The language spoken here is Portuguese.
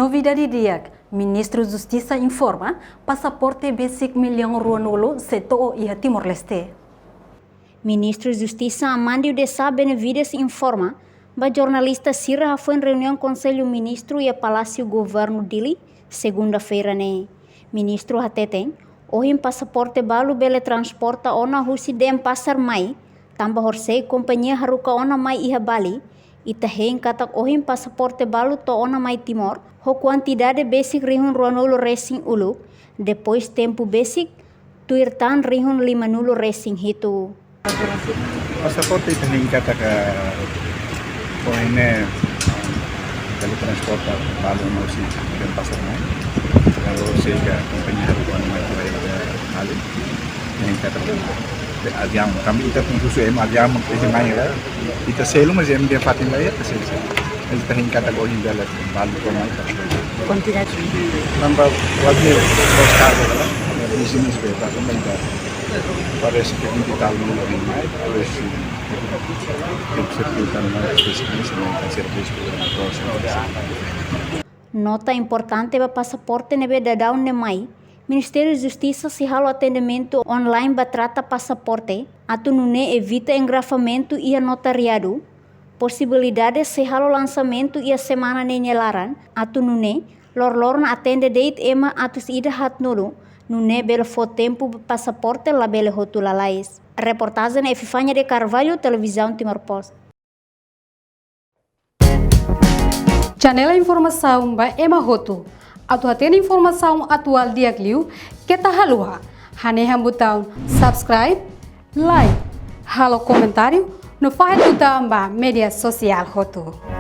Novidade dia, Ministro Justiça informa passaporte basic milhão ruanolo setor e Timor-Leste. Ministro Justiça Amandio de Sá Benavides informa que jornalista Sira foi em reunião Conselho Ministro e Palácio Governo Dili segunda-feira né. Ministro Hateten ohim passaporte balu bele transporta ona husi dem pasar mai tamba horsei companhia haruka ona mai iha Bali e taheng katak ohim passaporte balu to ona mai Timor ho quantidade basic rihun ruanolo racing ulu depois tempo basic tuirtan rihun 5 racing hitu. Passaporte taheng katak ohine bele transporta balu no si dem pasar mai kalau sehingga kompannya harus mengambil alih yang kata adiam kami kita pun khusus adiam mengenai ya kita selalu masih dia fatin lah ya selalu kita hingga kata kau hingga lah balu kau macam Quantidade nambah wajib bos kado lah di sini sebab tu mereka parece que kita tahu lebih baik terus sertifikan spesialis dengan servis Nota importante para passaporte nebe dadau ne mai. Ministério da Justiça se halo atendimento online batrata passaporte, atu nune evita engrafamento e notariado. Possibilidade se halo lançamento e a semana nenhelaran, atu nune lor na atende date ema atus ida hat nulu, nune belo fo tempo passaporte la bele hotulalais. Reportagem Efifania de Carvalho, Televisão Timor-Poste. Janela informação ba emahoto. Atu tendo informação atual dia kliu kita halua. Hane hambutão subscribe, like, halo comentário no faz tudo ba media social hoto.